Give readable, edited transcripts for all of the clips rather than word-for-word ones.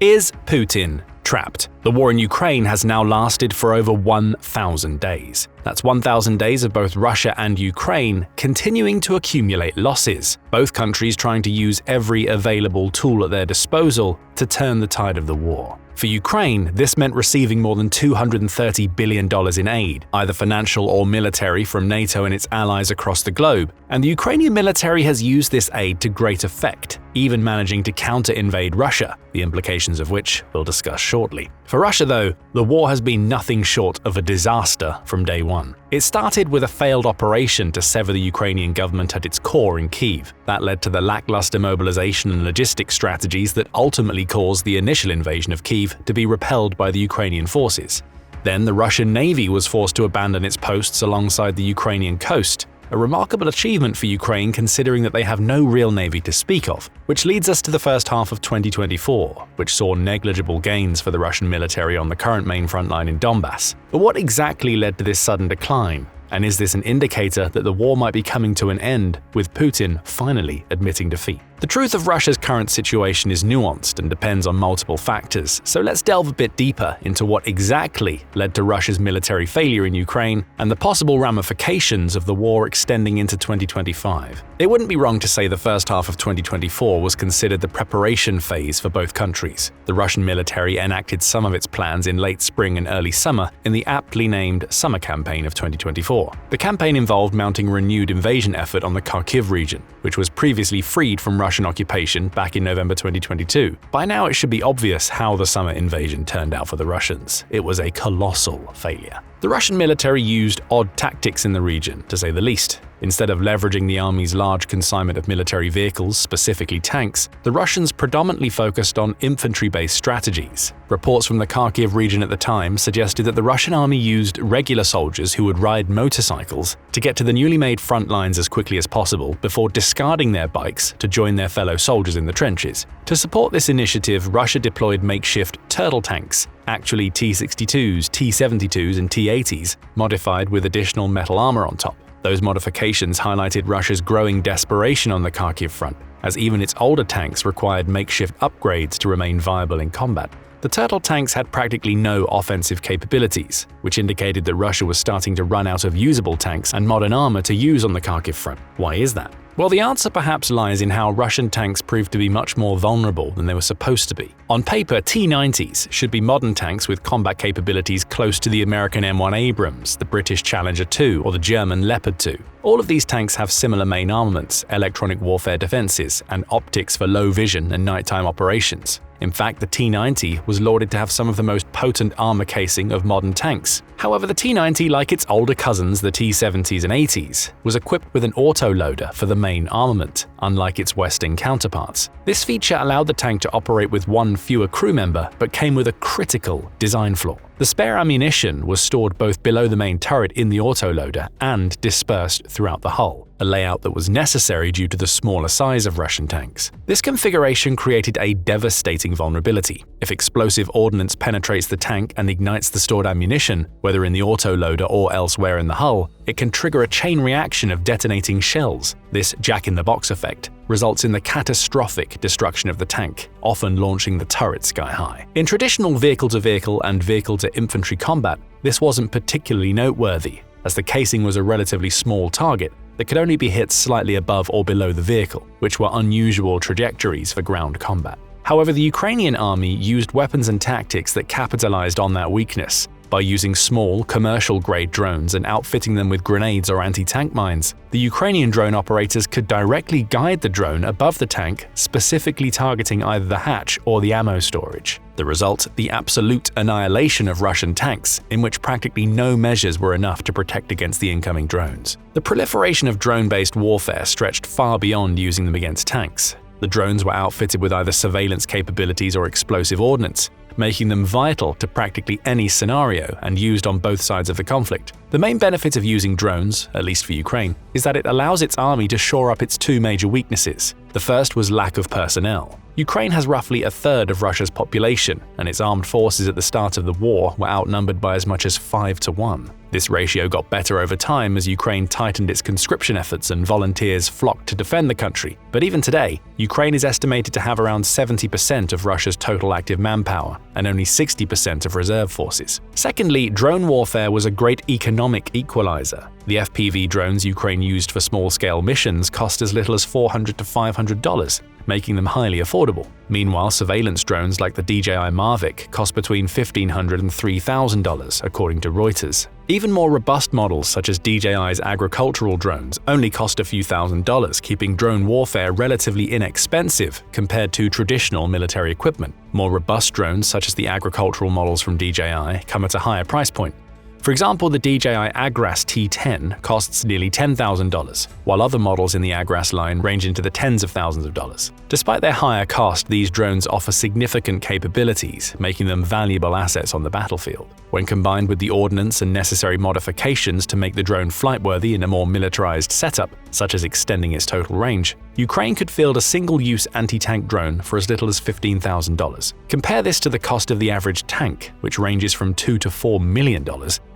Is Putin trapped? The war in Ukraine has now lasted for over 1,000 days. That's 1,000 days of both Russia and Ukraine continuing to accumulate losses, both countries trying to use every available tool at their disposal to turn the tide of the war. For Ukraine, this meant receiving more than $230 billion in aid, either financial or military, from NATO and its allies across the globe, and the Ukrainian military has used this aid to great effect, even managing to counter-invade Russia, the implications of which we'll discuss shortly. For Russia, though, the war has been nothing short of a disaster from day one. It started with a failed operation to sever the Ukrainian government at its core in Kyiv. That led to the lackluster mobilization and logistics strategies that ultimately caused the initial invasion of Kyiv to be repelled by the Ukrainian forces. Then the Russian Navy was forced to abandon its posts alongside the Ukrainian coast, a remarkable achievement for Ukraine considering that they have no real navy to speak of, which leads us to the first half of 2024, which saw negligible gains for the Russian military on the current main front line in Donbass. But what exactly led to this sudden decline? And is this an indicator that the war might be coming to an end, with Putin finally admitting defeat? The truth of Russia's current situation is nuanced and depends on multiple factors, so let's delve a bit deeper into what exactly led to Russia's military failure in Ukraine and the possible ramifications of the war extending into 2025. It wouldn't be wrong to say the first half of 2024 was considered the preparation phase for both countries. The Russian military enacted some of its plans in late spring and early summer in the aptly named Summer Campaign of 2024. The campaign involved mounting a renewed invasion effort on the Kharkiv region, which was previously freed from Russian occupation back in November 2022. By now, it should be obvious how the summer invasion turned out for the Russians. It was a colossal failure. The Russian military used odd tactics in the region, to say the least. Instead of leveraging the army's large consignment of military vehicles, specifically tanks, the Russians predominantly focused on infantry-based strategies. Reports from the Kharkiv region at the time suggested that the Russian army used regular soldiers who would ride motorcycles to get to the newly made front lines as quickly as possible before discarding their bikes to join their fellow soldiers in the trenches. To support this initiative, Russia deployed makeshift turtle tanks, actually T-62s, T-72s, and T-80s, modified with additional metal armor on top. Those modifications highlighted Russia's growing desperation on the Kharkiv front, as even its older tanks required makeshift upgrades to remain viable in combat. The turtle tanks had practically no offensive capabilities, which indicated that Russia was starting to run out of usable tanks and modern armor to use on the Kharkiv front. Why is that? Well, the answer perhaps lies in how Russian tanks proved to be much more vulnerable than they were supposed to be. On paper, T-90s should be modern tanks with combat capabilities close to the American M1 Abrams, the British Challenger 2, or the German Leopard 2. All of these tanks have similar main armaments, electronic warfare defenses, and optics for low vision and nighttime operations. In fact, the T-90 was lauded to have some of the most potent armor casing of modern tanks. However, the T-90, like its older cousins, the T-70s and 80s, was equipped with an autoloader for the main armament, unlike its Western counterparts. This feature allowed the tank to operate with one fewer crew member, but came with a critical design flaw. The spare ammunition was stored both below the main turret in the autoloader and dispersed throughout the hull, a layout that was necessary due to the smaller size of Russian tanks. This configuration created a devastating vulnerability. If explosive ordnance penetrates the tank and ignites the stored ammunition, whether in the autoloader or elsewhere in the hull, it can trigger a chain reaction of detonating shells. This jack-in-the-box effect results in the catastrophic destruction of the tank, often launching the turret sky high. In traditional vehicle-to-vehicle and vehicle-to-infantry combat, this wasn't particularly noteworthy, as the casing was a relatively small target that could only be hit slightly above or below the vehicle, which were unusual trajectories for ground combat. However, the Ukrainian army used weapons and tactics that capitalized on that weakness. By using small, commercial-grade drones and outfitting them with grenades or anti-tank mines, the Ukrainian drone operators could directly guide the drone above the tank, specifically targeting either the hatch or the ammo storage. The result, the absolute annihilation of Russian tanks, in which practically no measures were enough to protect against the incoming drones. The proliferation of drone-based warfare stretched far beyond using them against tanks. The drones were outfitted with either surveillance capabilities or explosive ordnance, making them vital to practically any scenario and used on both sides of the conflict. The main benefit of using drones, at least for Ukraine, is that it allows its army to shore up its two major weaknesses. The first was lack of personnel. Ukraine has roughly a third of Russia's population, and its armed forces at the start of the war were outnumbered by as much as 5-1. This ratio got better over time as Ukraine tightened its conscription efforts and volunteers flocked to defend the country. But even today, Ukraine is estimated to have around 70% of Russia's total active manpower and only 60% of reserve forces. Secondly, drone warfare was a great economic equalizer. The FPV drones Ukraine used for small-scale missions cost as little as $400 to $500, making them highly affordable. Meanwhile, surveillance drones like the DJI Mavic cost between $1,500 and $3,000, according to Reuters. Even more robust models such as DJI's agricultural drones only cost a few $1,000s, keeping drone warfare relatively inexpensive compared to traditional military equipment. More robust drones such as the agricultural models from DJI come at a higher price point. For example, the DJI Agras T10 costs nearly $10,000, while other models in the Agras line range into the tens of thousands of dollars. Despite their higher cost, these drones offer significant capabilities, making them valuable assets on the battlefield. When combined with the ordnance and necessary modifications to make the drone flightworthy in a more militarized setup, such as extending its total range, Ukraine could field a single-use anti-tank drone for as little as $15,000. Compare this to the cost of the average tank, which ranges from $2 to $4 million,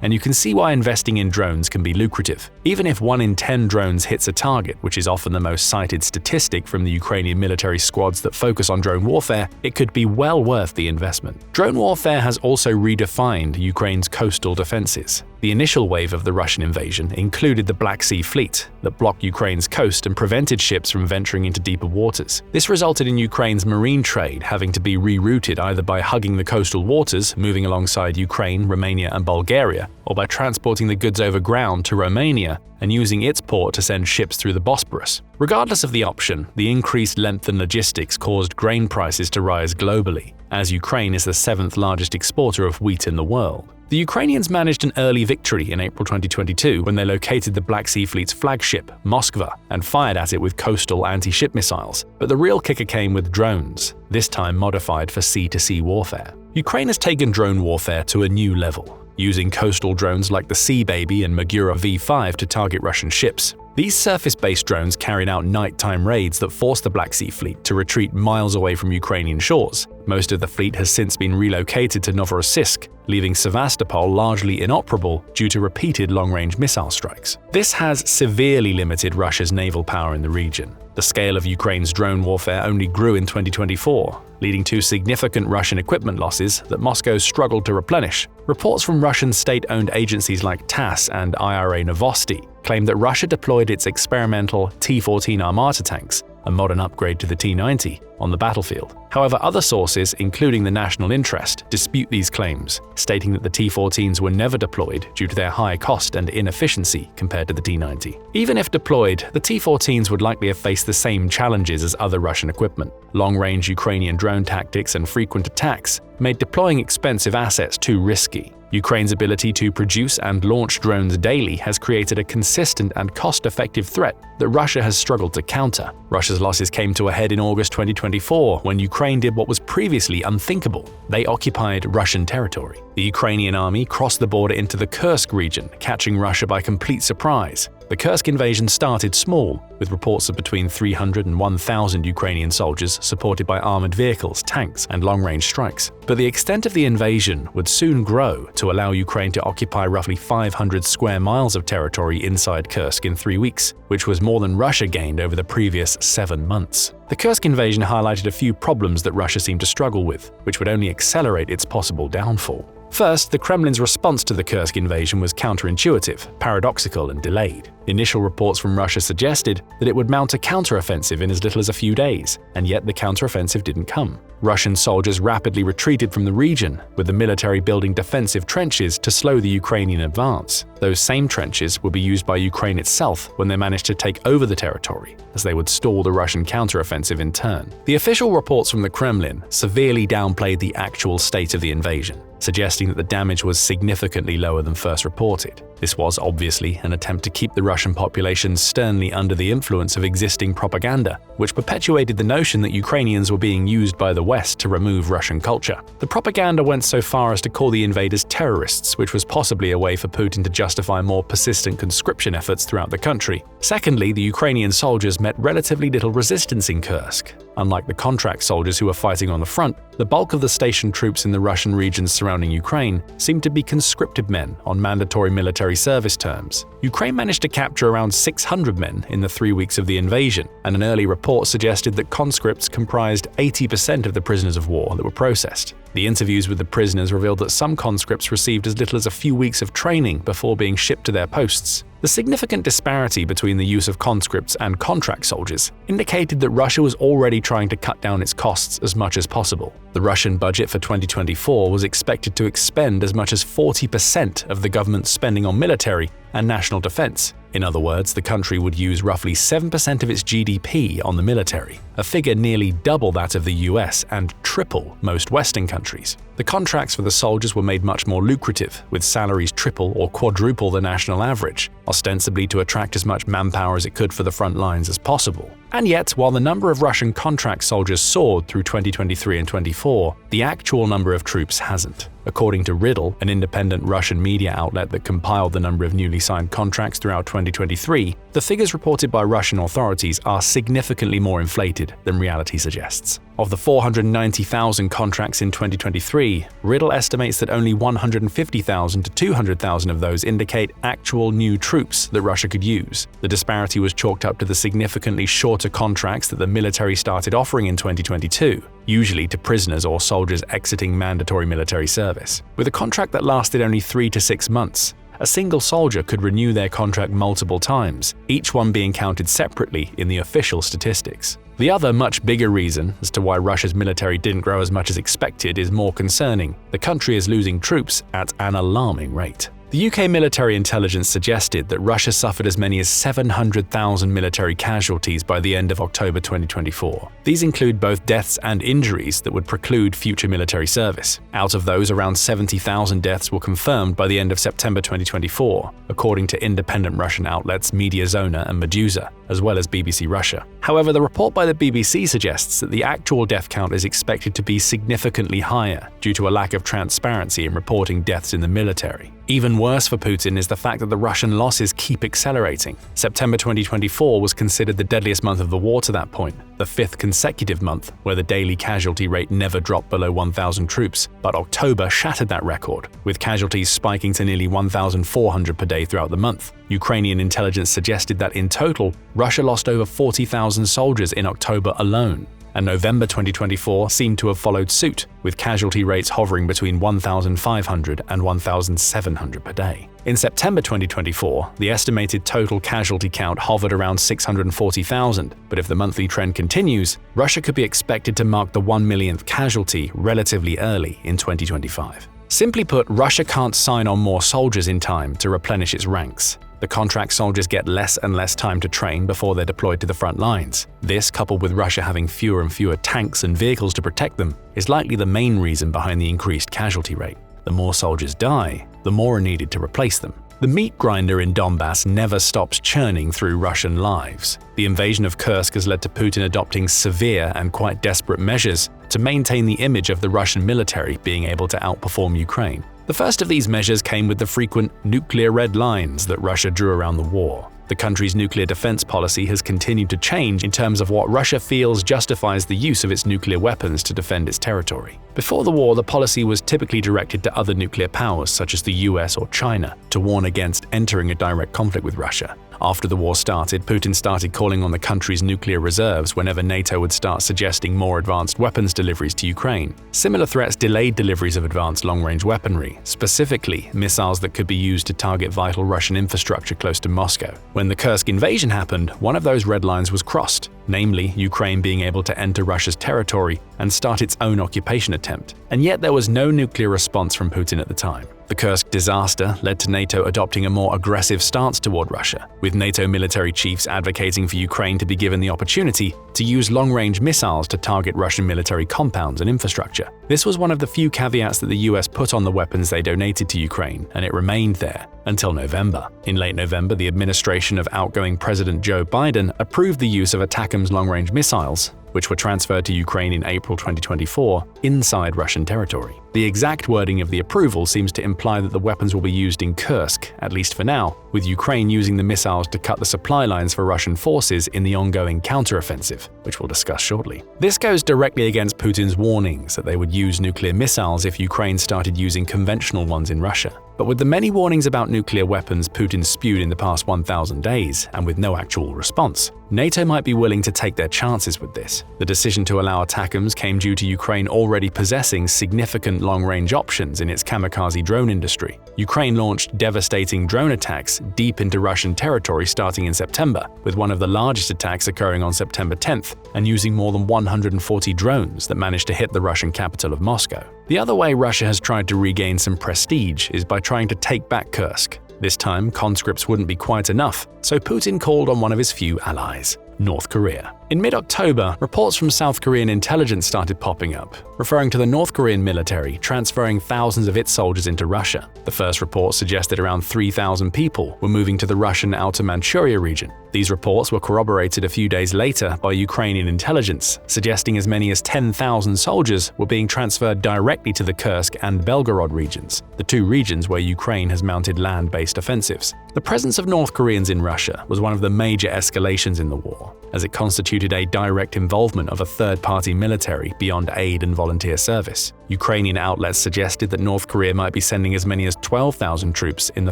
and you can see why investing in drones can be lucrative. Even if 1 in 10 drones hits a target, which is often the most cited statistic from the Ukrainian military squads that focus on drone warfare, it could be well worth the investment. Drone warfare has also redefined Ukraine's coastal defenses. The initial wave of the Russian invasion included the Black Sea Fleet that blocked Ukraine's coast and prevented ships from venturing into deeper waters. This resulted in Ukraine's marine trade having to be rerouted either by hugging the coastal waters, moving alongside Ukraine, Romania, and Bulgaria, or by transporting the goods over ground to Romania and using its port to send ships through the Bosporus. Regardless of the option, the increased length and logistics caused grain prices to rise globally, as Ukraine is the 7th largest exporter of wheat in the world. The Ukrainians managed an early victory in April 2022 when they located the Black Sea Fleet's flagship, Moskva, and fired at it with coastal anti-ship missiles. But the real kicker came with drones, this time modified for sea-to-sea warfare. Ukraine has taken drone warfare to a new level, using coastal drones like the Sea Baby and Magura V5 to target Russian ships. These surface-based drones carried out nighttime raids that forced the Black Sea Fleet to retreat miles away from Ukrainian shores. Most of the fleet has since been relocated to Novorossiysk, leaving Sevastopol largely inoperable due to repeated long-range missile strikes. This has severely limited Russia's naval power in the region. The scale of Ukraine's drone warfare only grew in 2024, leading to significant Russian equipment losses that Moscow struggled to replenish. Reports from Russian state-owned agencies like TASS and IRA Novosti claim that Russia deployed its experimental T-14 Armata tanks, a modern upgrade to the T-90, on the battlefield. However, other sources, including the National Interest, dispute these claims, stating that the T-14s were never deployed due to their high cost and inefficiency compared to the T-90. Even if deployed, the T-14s would likely have faced the same challenges as other Russian equipment. Long-range Ukrainian drone tactics and frequent attacks made deploying expensive assets too risky. Ukraine's ability to produce and launch drones daily has created a consistent and cost-effective threat that Russia has struggled to counter. Russia's losses came to a head in August 2024 when Ukraine did what was previously unthinkable. They occupied Russian territory. The Ukrainian army crossed the border into the Kursk region, catching Russia by complete surprise. The Kursk invasion started small, with reports of between 300 and 1,000 Ukrainian soldiers supported by armored vehicles, tanks, and long-range strikes. But the extent of the invasion would soon grow to allow Ukraine to occupy roughly 500 square miles of territory inside Kursk in 3 weeks, which was more than Russia gained over the previous 7 months. The Kursk invasion highlighted a few problems that Russia seemed to struggle with, which would only accelerate its possible downfall. First, the Kremlin's response to the Kursk invasion was counterintuitive, paradoxical, and delayed. Initial reports from Russia suggested that it would mount a counteroffensive in as little as a few days, and yet the counteroffensive didn't come. Russian soldiers rapidly retreated from the region, with the military building defensive trenches to slow the Ukrainian advance. Those same trenches would be used by Ukraine itself when they managed to take over the territory, as they would stall the Russian counteroffensive in turn. The official reports from the Kremlin severely downplayed the actual state of the invasion, suggesting that the damage was significantly lower than first reported. This was obviously an attempt to keep the Russian population sternly under the influence of existing propaganda, which perpetuated the notion that Ukrainians were being used by the West to remove Russian culture. The propaganda went so far as to call the invaders terrorists, which was possibly a way for Putin to justify more persistent conscription efforts throughout the country. Secondly, the Ukrainian soldiers met relatively little resistance in Kursk. Unlike the contract soldiers who were fighting on the front, the bulk of the stationed troops in the Russian regions surrounding Ukraine seemed to be conscripted men on mandatory military service terms. Ukraine managed to capture around 600 men in the 3 weeks of the invasion, and an early report suggested that conscripts comprised 80% of the prisoners of war that were processed. The interviews with the prisoners revealed that some conscripts received as little as a few weeks of training before being shipped to their posts. The significant disparity between the use of conscripts and contract soldiers indicated that Russia was already trying to cut down its costs as much as possible. The Russian budget for 2024 was expected to expend as much as 40% of the government's spending on military and national defense. In other words, the country would use roughly 7% of its GDP on the military, a figure nearly double that of the US and triple most Western countries. The contracts for the soldiers were made much more lucrative, with salaries triple or quadruple the national average, ostensibly to attract as much manpower as it could for the front lines as possible. And yet, while the number of Russian contract soldiers soared through 2023 and 24, the actual number of troops hasn't. According to Riddle, an independent Russian media outlet that compiled the number of newly signed contracts throughout 2023, the figures reported by Russian authorities are significantly more inflated than reality suggests. Of the 490,000 contracts in 2023, Riddle estimates that only 150,000 to 200,000 of those indicate actual new troops that Russia could use. The disparity was chalked up to the significantly shorter contracts that the military started offering in 2022, usually to prisoners or soldiers exiting mandatory military service. With a contract that lasted only 3 to 6 months, a single soldier could renew their contract multiple times, each one being counted separately in the official statistics. The other, much bigger reason as to why Russia's military didn't grow as much as expected is more concerning. The country is losing troops at an alarming rate. The UK military intelligence suggested that Russia suffered as many as 700,000 military casualties by the end of October 2024. These include both deaths and injuries that would preclude future military service. Out of those, around 70,000 deaths were confirmed by the end of September 2024, according to independent Russian outlets Mediazona and Meduza, as well as BBC Russia. However, the report by the BBC suggests that the actual death count is expected to be significantly higher due to a lack of transparency in reporting deaths in the military. Even worse for Putin is the fact that the Russian losses keep accelerating. September 2024 was considered the deadliest month of the war to that point, the 5th consecutive month where the daily casualty rate never dropped below 1,000 troops, but October shattered that record, with casualties spiking to nearly 1,400 per day throughout the month. Ukrainian intelligence suggested that in total, Russia lost over 40,000 soldiers in October alone. And November 2024 seemed to have followed suit, with casualty rates hovering between 1,500 and 1,700 per day. In September 2024, the estimated total casualty count hovered around 640,000, but if the monthly trend continues, Russia could be expected to mark the 1 millionth casualty relatively early in 2025. Simply put, Russia can't sign on more soldiers in time to replenish its ranks. The contract soldiers get less and less time to train before they're deployed to the front lines. This, coupled with Russia having fewer and fewer tanks and vehicles to protect them, is likely the main reason behind the increased casualty rate. The more soldiers die, the more are needed to replace them. The meat grinder in Donbass never stops churning through Russian lives. The invasion of Kursk has led to Putin adopting severe and quite desperate measures to maintain the image of the Russian military being able to outperform Ukraine. The first of these measures came with the frequent nuclear red lines that Russia drew around the war. The country's nuclear defense policy has continued to change in terms of what Russia feels justifies the use of its nuclear weapons to defend its territory. Before the war, the policy was typically directed to other nuclear powers such as the US or China to warn against entering a direct conflict with Russia. After the war started, Putin started calling on the country's nuclear reserves whenever NATO would start suggesting more advanced weapons deliveries to Ukraine. Similar threats delayed deliveries of advanced long-range weaponry, specifically missiles that could be used to target vital Russian infrastructure close to Moscow. When the Kursk invasion happened, one of those red lines was crossed, namely Ukraine being able to enter Russia's territory and start its own occupation attempt. And yet there was no nuclear response from Putin at the time. The Kursk disaster led to NATO adopting a more aggressive stance toward Russia, with NATO military chiefs advocating for Ukraine to be given the opportunity to use long-range missiles to target Russian military compounds and infrastructure. This was one of the few caveats that the US put on the weapons they donated to Ukraine, and it remained there until November. In late November, the administration of outgoing President Joe Biden approved the use of ATACMS long-range missiles, which were transferred to Ukraine in April 2024, inside Russian territory. The exact wording of the approval seems to imply that the weapons will be used in Kursk, at least for now, with Ukraine using the missiles to cut the supply lines for Russian forces in the ongoing counteroffensive, which we'll discuss shortly. This goes directly against Putin's warnings that they would use nuclear missiles if Ukraine started using conventional ones in Russia. But with the many warnings about nuclear weapons Putin spewed in the past 1,000 days, and with no actual response, NATO might be willing to take their chances with this. The decision to allow ATACMS came due to Ukraine already possessing significant long-range options in its kamikaze drone industry. Ukraine launched devastating drone attacks deep into Russian territory starting in September, with one of the largest attacks occurring on September 10th, and using more than 140 drones that managed to hit the Russian capital of Moscow. The other way Russia has tried to regain some prestige is by trying to take back Kursk. This time, conscripts wouldn't be quite enough, so Putin called on one of his few allies, North Korea. In mid-October, reports from South Korean intelligence started popping up, referring to the North Korean military transferring thousands of its soldiers into Russia. The first report suggested around 3,000 people were moving to the Russian Outer Manchuria region. These reports were corroborated a few days later by Ukrainian intelligence, suggesting as many as 10,000 soldiers were being transferred directly to the Kursk and Belgorod regions, the two regions where Ukraine has mounted land-based offensives. The presence of North Koreans in Russia was one of the major escalations in the war, as it constituted a direct involvement of a third-party military beyond aid and volunteer service. Ukrainian outlets suggested that North Korea might be sending as many as 12,000 troops in the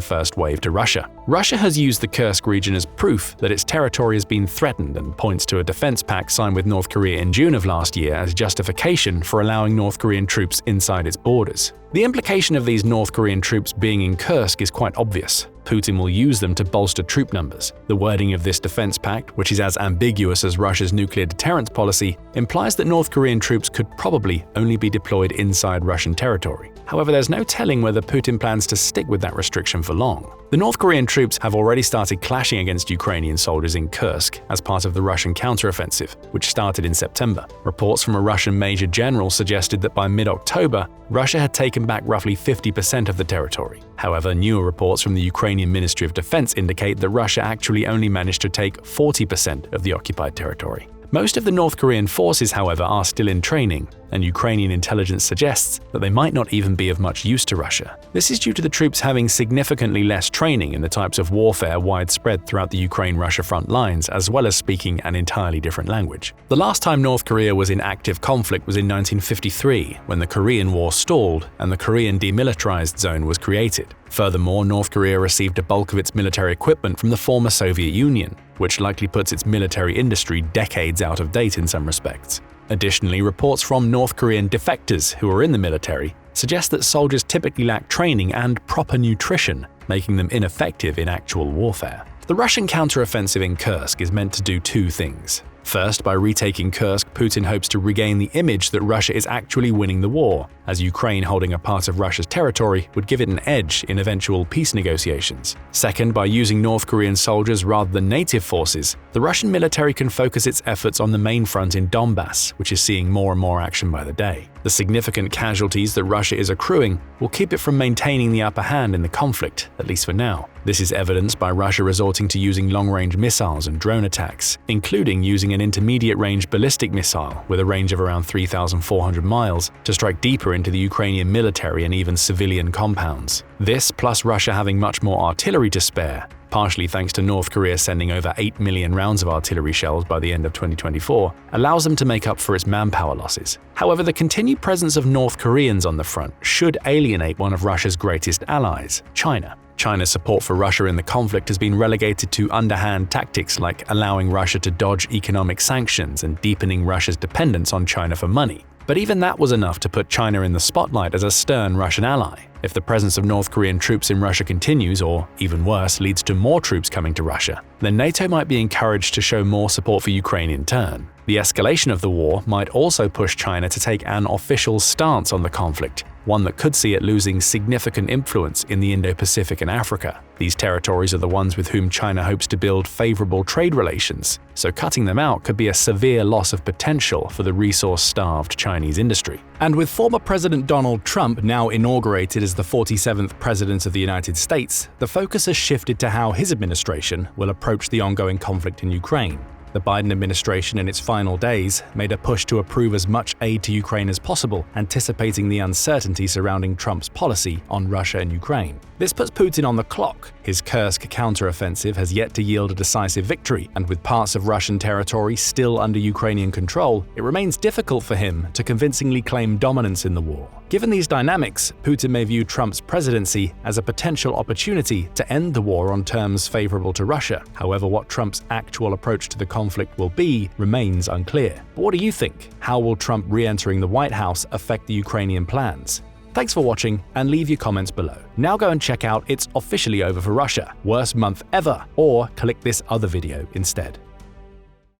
first wave to Russia. Russia has used the Kursk region as proof that its territory has been threatened and points to a defense pact signed with North Korea in June of last year as justification for allowing North Korean troops inside its borders. The implication of these North Korean troops being in Kursk is quite obvious. Putin will use them to bolster troop numbers. The wording of this defense pact, which is as ambiguous as Russia's nuclear deterrence policy, implies that North Korean troops could probably only be deployed inside Russian territory. However, there's no telling whether Putin plans to stick with that restriction for long. The North Korean troops have already started clashing against Ukrainian soldiers in Kursk as part of the Russian counteroffensive, which started in September. Reports from a Russian major general suggested that by mid-October, Russia had taken back roughly 50% of the territory. However, newer reports from the Ukrainian Ministry of Defense indicate that Russia actually only managed to take 40% of the occupied territory. Most of the North Korean forces, however, are still in training, and Ukrainian intelligence suggests that they might not even be of much use to Russia. This is due to the troops having significantly less training in the types of warfare widespread throughout the Ukraine-Russia front lines, as well as speaking an entirely different language. The last time North Korea was in active conflict was in 1953, when the Korean War stalled and the Korean Demilitarized Zone was created. Furthermore, North Korea received a bulk of its military equipment from the former Soviet Union, which likely puts its military industry decades out of date in some respects. Additionally, reports from North Korean defectors who are in the military suggest that soldiers typically lack training and proper nutrition, making them ineffective in actual warfare. The Russian counteroffensive in Kursk is meant to do two things. First, by retaking Kursk, Putin hopes to regain the image that Russia is actually winning the war, as Ukraine holding a part of Russia's territory would give it an edge in eventual peace negotiations. Second, by using North Korean soldiers rather than native forces, the Russian military can focus its efforts on the main front in Donbass, which is seeing more and more action by the day. The significant casualties that Russia is accruing will keep it from maintaining the upper hand in the conflict, at least for now. This is evidenced by Russia resorting to using long-range missiles and drone attacks, including using an intermediate-range ballistic missile with a range of around 3,400 miles to strike deeper into the Ukrainian military and even civilian compounds. This, plus Russia having much more artillery to spare, partially thanks to North Korea sending over 8 million rounds of artillery shells by the end of 2024, allows them to make up for its manpower losses. However, the continued presence of North Koreans on the front should alienate one of Russia's greatest allies, China. China's support for Russia in the conflict has been relegated to underhand tactics like allowing Russia to dodge economic sanctions and deepening Russia's dependence on China for money. But even that was enough to put China in the spotlight as a stern Russian ally. If the presence of North Korean troops in Russia continues, or even worse, leads to more troops coming to Russia, then NATO might be encouraged to show more support for Ukraine in turn. The escalation of the war might also push China to take an official stance on the conflict, one that could see it losing significant influence in the Indo-Pacific and Africa. These territories are the ones with whom China hopes to build favorable trade relations, so cutting them out could be a severe loss of potential for the resource-starved Chinese industry. And with former President Donald Trump now inaugurated as the 47th President of the United States, the focus has shifted to how his administration will approach the ongoing conflict in Ukraine. The Biden administration in its final days made a push to approve as much aid to Ukraine as possible, anticipating the uncertainty surrounding Trump's policy on Russia and Ukraine. This puts Putin on the clock. His Kursk counteroffensive has yet to yield a decisive victory, and with parts of Russian territory still under Ukrainian control, it remains difficult for him to convincingly claim dominance in the war. Given these dynamics, Putin may view Trump's presidency as a potential opportunity to end the war on terms favorable to Russia. However, what Trump's actual approach to the conflict will be remains unclear. But what do you think? How will Trump re-entering the White House affect the Ukrainian plans? Thanks for watching, and leave your comments below. Now go and check out It's Officially Over for Russia, Worst Month Ever, or click this other video instead.